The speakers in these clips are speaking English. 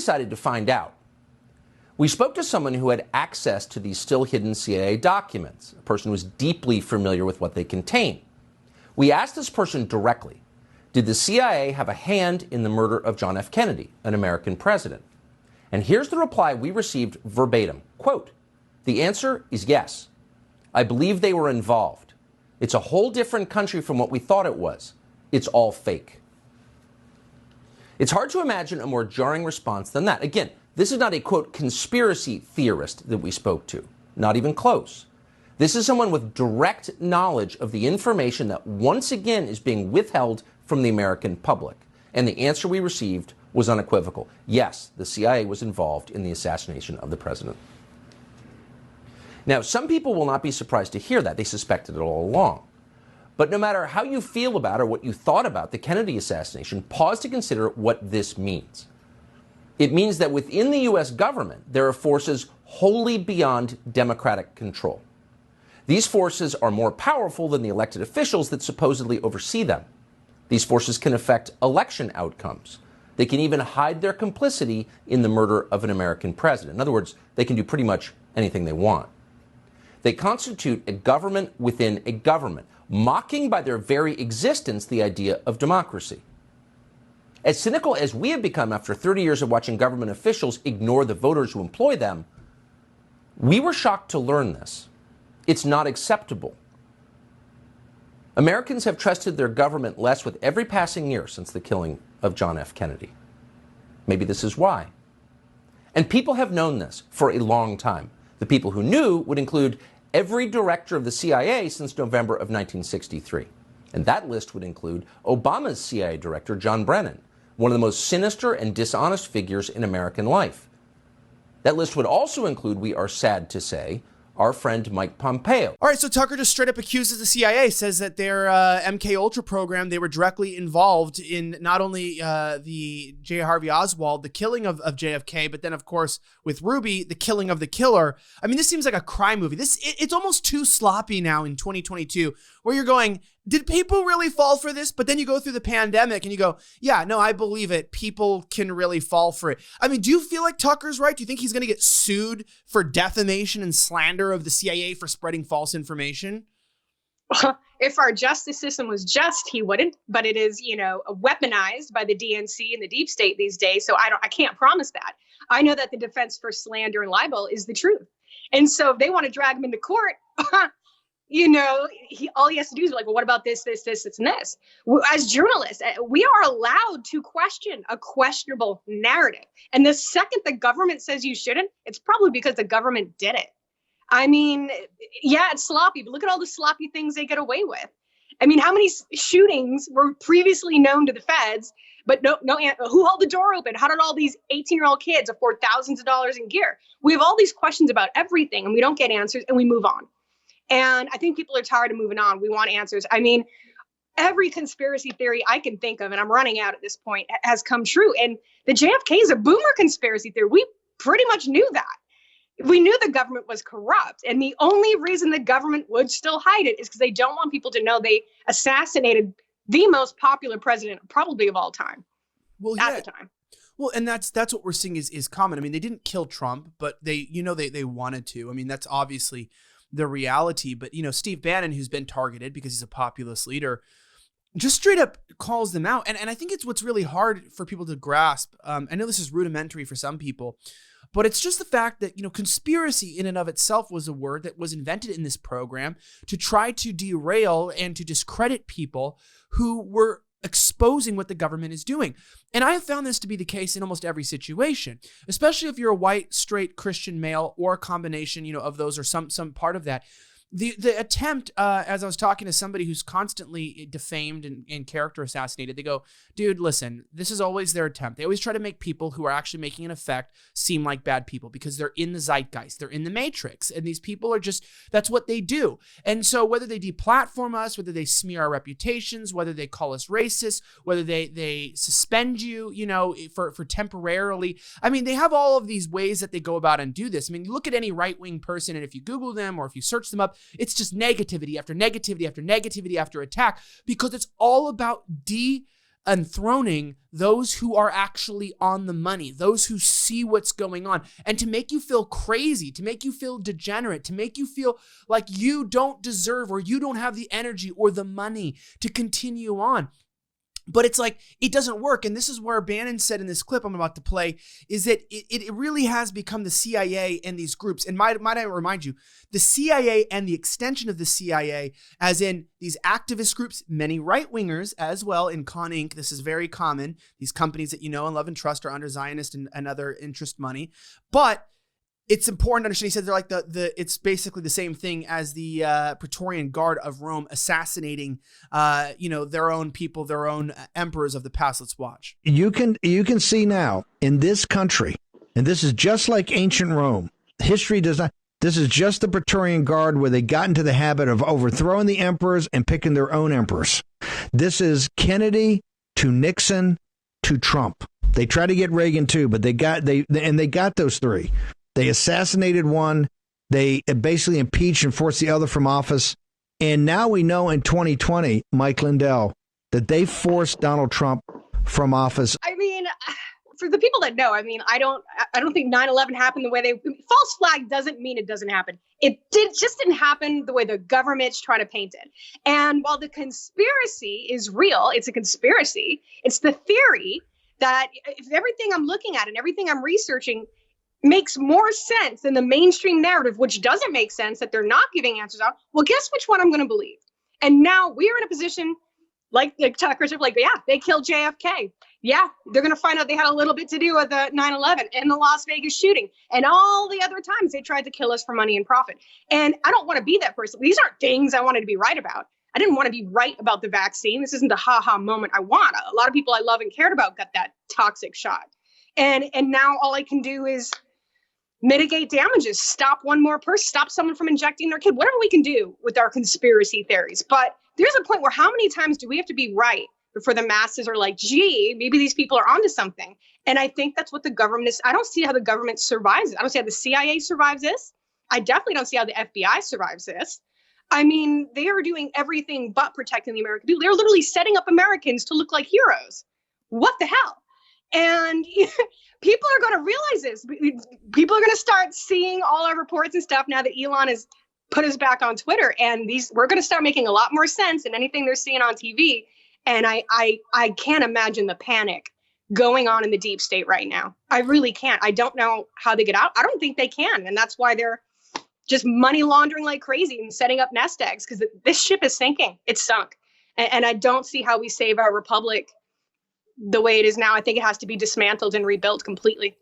decided to find out. We spoke to someone who had access to these still hidden CIA documents, a person who was deeply familiar with what they contain. We asked this person directly, did the CIA have a hand in the murder of John F. Kennedy, an American president? And here's the reply we received verbatim. Quote, the answer is yes. I believe they were involved. It's a whole different country from what we thought it was. It's all fake. It's hard to imagine a more jarring response than that. Again, this is not a, quote, conspiracy theorist that we spoke to. Not even close. This is someone with direct knowledge of the information that once again is being withheld from the American public. And the answer we received was unequivocal. Yes, the CIA was involved in the assassination of the president. Now, some people will not be surprised to hear that. They suspected it all along. But no matter how you feel about or what you thought about the Kennedy assassination, pause to consider what this means. It means that within the U.S. government, there are forces wholly beyond democratic control. These forces are more powerful than the elected officials that supposedly oversee them. These forces can affect election outcomes. They can even hide their complicity in the murder of an American president. In other words, they can do pretty much anything they want. They constitute a government within a government, mocking by their very existence the idea of democracy. As cynical as we have become after 30 years of watching government officials ignore the voters who employ them, we were shocked to learn this. It's not acceptable. Americans have trusted their government less with every passing year since the killing of John F. Kennedy. Maybe this is why. And people have known this for a long time. The people who knew would include every director of the CIA since November of 1963. And that list would include Obama's CIA director, John Brennan, one of the most sinister and dishonest figures in American life. That list would also include, we are sad to say, our friend Mike Pompeo. All right, so Tucker just straight up accuses the CIA, says that their MK Ultra program, they were directly involved in not only the J. Harvey Oswald, the killing of JFK, but then, of course, with Ruby, the killing of the killer. I mean, this seems like a crime movie. It's almost too sloppy now in 2022, where you're going, did people really fall for this? But then you go through the pandemic and you go, yeah, no, I believe it. People can really fall for it. I mean, do you feel like Tucker's right? Do you think he's going to get sued for defamation and slander of the CIA for spreading false information? If our justice system was just, he wouldn't. But it is, weaponized by the DNC and the deep state these days. So I can't promise that. I know that the defense for slander and libel is the truth. And so if they want to drag him into court, all he has to do is be like, well, what about this, and this? As journalists, we are allowed to question a questionable narrative. And the second the government says you shouldn't, it's probably because the government did it. I mean, yeah, it's sloppy, but look at all the sloppy things they get away with. I mean, how many shootings were previously known to the feds, but no, who held the door open? How did all these 18-year-old kids afford thousands of dollars in gear? We have all these questions about everything, and we don't get answers, and we move on. And I think people are tired of moving on. We want answers. I mean, every conspiracy theory I can think of, and I'm running out at this point, has come true. And the JFK is a boomer conspiracy theory. We pretty much knew that. We knew the government was corrupt. And the only reason the government would still hide it is because they don't want people to know they assassinated the most popular president probably of all time at the time. Well, and that's what we're seeing is common. I mean, they didn't kill Trump, but they wanted to. I mean, that's obviously the reality. But, Steve Bannon, who's been targeted because he's a populist leader, just straight up calls them out. And I think it's what's really hard for people to grasp. I know this is rudimentary for some people, but it's just the fact that, conspiracy in and of itself was a word that was invented in this program to try to derail and to discredit people who were exposing what the government is doing. And I have found this to be the case in almost every situation, especially if you're a white, straight Christian male or a combination, of those or some part of that. The attempt, as I was talking to somebody who's constantly defamed and character assassinated, they go, dude, listen, this is always their attempt. They always try to make people who are actually making an effect seem like bad people because they're in the zeitgeist, they're in the matrix, and these people are just, that's what they do. And so whether they deplatform us, whether they smear our reputations, whether they call us racist, whether they suspend you, for temporarily, I mean, they have all of these ways that they go about and do this. I mean, you look at any right-wing person, and if you Google them or if you search them up, it's just negativity after negativity after negativity after attack, because it's all about enthroning those who are actually on the money, those who see what's going on, and to make you feel crazy, to make you feel degenerate, to make you feel like you don't deserve or you don't have the energy or the money to continue on. But it's like, it doesn't work. And this is where Bannon said in this clip I'm about to play, is that it really has become the CIA and these groups. And might I remind you, the CIA and the extension of the CIA, as in these activist groups, many right-wingers as well in Con Inc. This is very common. These companies that you know and love and trust are under Zionist and other interest money. But it's important to understand, he said they're like it's basically the same thing as the Praetorian Guard of Rome assassinating, their own people, their own emperors of the past. Let's watch. You can see now in this country, and this is just like ancient Rome. History does not. This is just the Praetorian Guard where they got into the habit of overthrowing the emperors and picking their own emperors. This is Kennedy to Nixon to Trump. They tried to get Reagan too, but they got those three. They assassinated one. They basically impeached and forced the other from office. And now we know in 2020, Mike Lindell, that they forced Donald Trump from office. I mean, for the people that know, I mean, I don't think 9/11 happened the way false flag doesn't mean it doesn't happen. It just didn't happen the way the government's trying to paint it. And while the conspiracy is real, it's a conspiracy. It's the theory that if everything I'm looking at and everything I'm researching makes more sense than the mainstream narrative, which doesn't make sense, that they're not giving answers out, well, guess which one I'm going to believe? And now we're in a position like Tucker's like, yeah, they killed JFK. Yeah, they're going to find out they had a little bit to do with the 9/11 and the Las Vegas shooting and all the other times they tried to kill us for money and profit. And I don't want to be that person. These aren't things I wanted to be right about. I didn't want to be right about the vaccine. This isn't the ha-ha moment I want. A lot of people I love and cared about got that toxic shot. And now all I can do is mitigate damages, stop one more person, stop someone from injecting their kid, whatever we can do with our conspiracy theories. But there's a point where how many times do we have to be right before the masses are like, gee, maybe these people are onto something? And I think that's what the government is. I don't see how the government survives it. I don't see how the CIA survives this. I definitely don't see how the FBI survives this. I mean, they are doing everything but protecting the American people. They're literally setting up Americans to look like heroes. What the hell? And people are going to realize this. People are going to start seeing all our reports and stuff now that Elon has put us back on Twitter. And we're going to start making a lot more sense than anything they're seeing on TV. And I can't imagine the panic going on in the deep state right now. I really can't. I don't know how they get out. I don't think they can. And that's why they're just money laundering like crazy and setting up nest eggs, because this ship is sinking. It's sunk. And I don't see how we save our republic the way it is now. I think it has to be dismantled and rebuilt completely.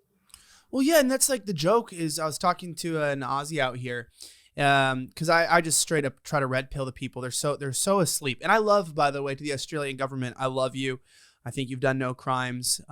Well, yeah, and that's like the joke is I was talking to an Aussie out here because I just straight up try to red pill the people. They're so asleep. And I love, by the way, to the Australian government, I love you. I think you've done no crimes.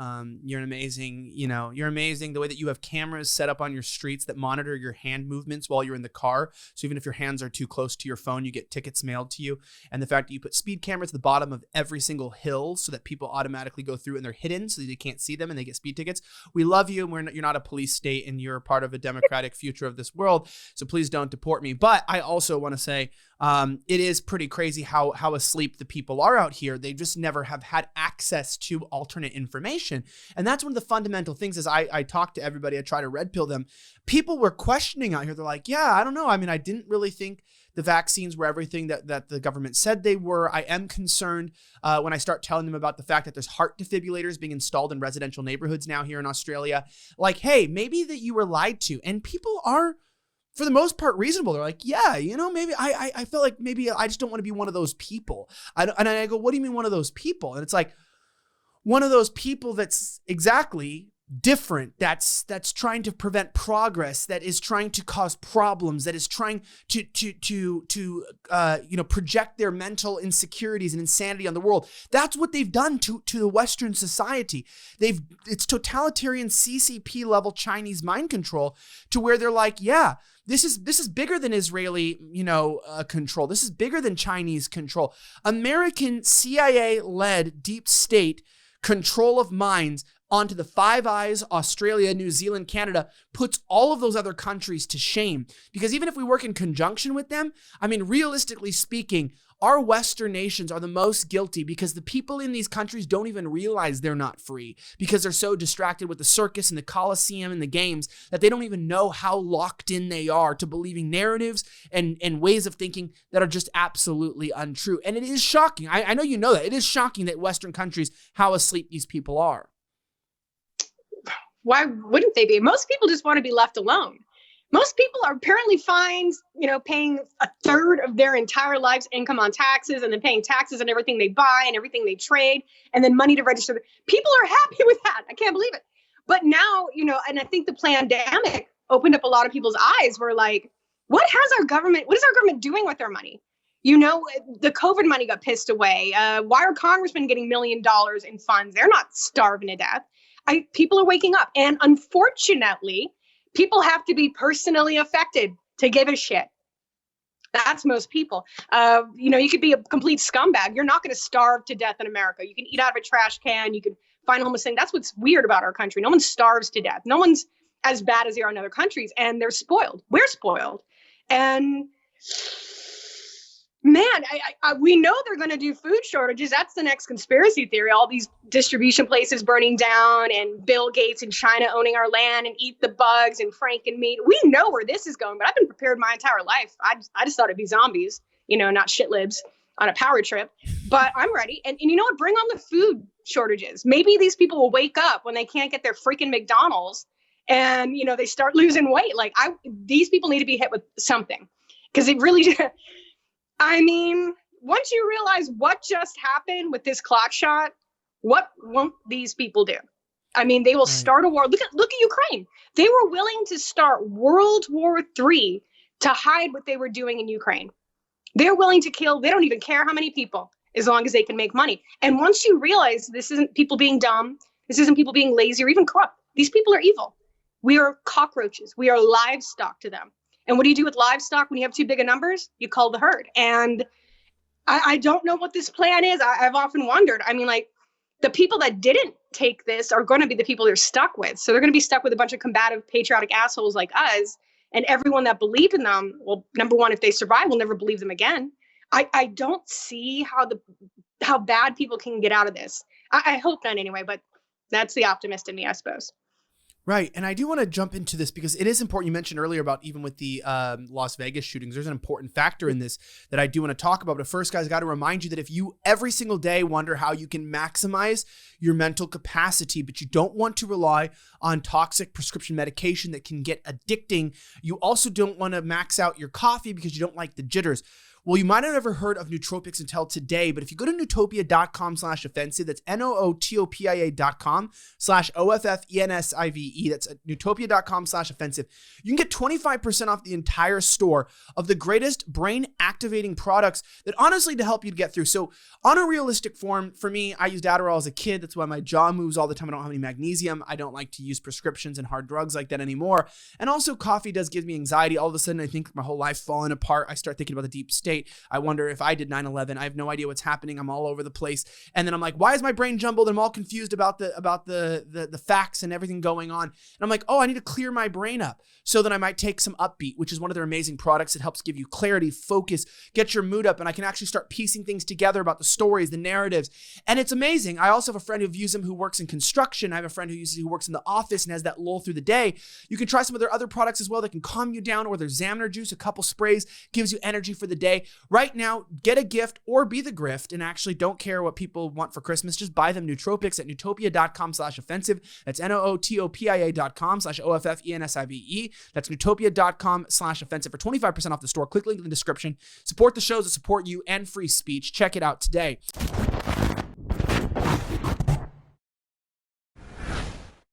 You're amazing. You're amazing. The way that you have cameras set up on your streets that monitor your hand movements while you're in the car. So even if your hands are too close to your phone, you get tickets mailed to you. And the fact that you put speed cameras at the bottom of every single hill so that people automatically go through and they're hidden so that they can't see them and they get speed tickets. We love you. And you're not a police state and you're a part of a democratic future of this world. So please don't deport me. But I also want to say, it is pretty crazy how asleep the people are out here. They just never have had access to alternate information. And that's one of the fundamental things is I talk to everybody, I try to red pill them. People were questioning out here. They're like, yeah, I don't know. I mean, I didn't really think the vaccines were everything that the government said they were. I am concerned when I start telling them about the fact that there's heart defibrillators being installed in residential neighborhoods now here in Australia. Like, hey, maybe that you were lied to. And people are, for the most part, reasonable. They're like, yeah, maybe I felt like maybe I just don't want to be one of those people. And I go, what do you mean one of those people? And it's like one of those people that's exactly different, that's trying to prevent progress, that is trying to cause problems, that is trying to project their mental insecurities and insanity on the world. That's what they've done to the Western society. It's totalitarian CCP level Chinese mind control to where they're like, yeah, this is bigger than Israeli, control. This is bigger than Chinese control. American CIA-led deep state control of minds onto the Five Eyes, Australia, New Zealand, Canada, puts all of those other countries to shame. Because even if we work in conjunction with them, I mean, realistically speaking, our Western nations are the most guilty because the people in these countries don't even realize they're not free because they're so distracted with the circus and the Colosseum and the games that they don't even know how locked in they are to believing narratives and ways of thinking that are just absolutely untrue. And it is shocking. I know you know that. It is shocking that Western countries, how asleep these people are. Why wouldn't they be? Most people just want to be left alone. Most people are apparently fine, paying a third of their entire life's income on taxes and then paying taxes on everything they buy and everything they trade and then money to register. People are happy with that. I can't believe it. But now, and I think the pandemic opened up a lot of people's eyes. We're like, what is our government doing with their money? The COVID money got pissed away. Why are congressmen getting $1 million in funds? They're not starving to death. People are waking up. And unfortunately, people have to be personally affected to give a shit. That's most people. You could be a complete scumbag. You're not going to starve to death in America. You can eat out of a trash can. You can find a homeless thing. That's what's weird about our country. No one starves to death. No one's as bad as they are in other countries. And they're spoiled. We're spoiled. And man, we know they're going to do food shortages. That's the next conspiracy theory. All these distribution places burning down and Bill Gates in China owning our land and eat the bugs and Franken meat. We know where this is going, but I've been prepared my entire life. I just thought it'd be zombies, not shit libs on a power trip, but I'm ready. And you know what? Bring on the food shortages. Maybe these people will wake up when they can't get their freaking McDonald's and, they start losing weight. These people need to be hit with something because it really once you realize what just happened with this clock shot, what won't these people do? They will start a war. Look at Ukraine. They were willing to start World War III to hide what they were doing in Ukraine. They're willing to kill. They don't even care how many people, as long as they can make money. And once you realize this isn't people being dumb, this isn't people being lazy or even corrupt. These people are evil. We are cockroaches. We are livestock to them. And what do you do with livestock when you have too big of numbers? You cull the herd. And I don't know what this plan is. I've often wondered. The people that didn't take this are going to be the people they're stuck with. So they're going to be stuck with a bunch of combative, patriotic assholes like us. And everyone that believed in them, well, number one, if they survive, we'll never believe them again. I don't see how bad people can get out of this. I hope not anyway, but that's the optimist in me, I suppose. Right. And I do want to jump into this because it is important. You mentioned earlier about even with the Las Vegas shootings, there's an important factor in this that I do want to talk about. But first, guys, I got to remind you that if you every single day wonder how you can maximize your mental capacity, but you don't want to rely on toxic prescription medication that can get addicting, you also don't want to max out your coffee because you don't like the jitters. Well, you might have never heard of nootropics until today, but if you go to nootopia.com/offensive, that's nootopia.com/OFFENSIVE, that's nootopia.com/offensive, you can get 25% off the entire store of the greatest brain activating products that honestly to help you get through. So on a realistic form, for me, I used Adderall as a kid. That's why my jaw moves all the time. I don't have any magnesium. I don't like to use prescriptions and hard drugs like that anymore. And also coffee does give me anxiety. All of a sudden, I think my whole life falling apart. I start thinking about the deep state. I wonder if I did 9/11. I have no idea what's happening. I'm all over the place. And then I'm like, why is my brain jumbled? I'm all confused about the facts and everything going on. And I'm like, oh, I need to clear my brain up. So then I might take some Upbeat, which is one of their amazing products. It helps give you clarity, focus, get your mood up. And I can actually start piecing things together about the stories, the narratives. And it's amazing. I also have a friend who've used them who works in construction. I have a friend who works in the office and has that lull through the day. You can try some of their other products as well that can calm you down, or their Xamaner juice, a couple sprays, gives you energy for the day. Right now, get a gift or be the grift and actually don't care what people want for Christmas. Just buy them nootropics at nootopia.com/offensive. That's nootopia.com/OFFENSIVE. That's nootopia.com/offensive for 25% off the store. Click link in the description. Support the shows that support you and free speech. Check it out today.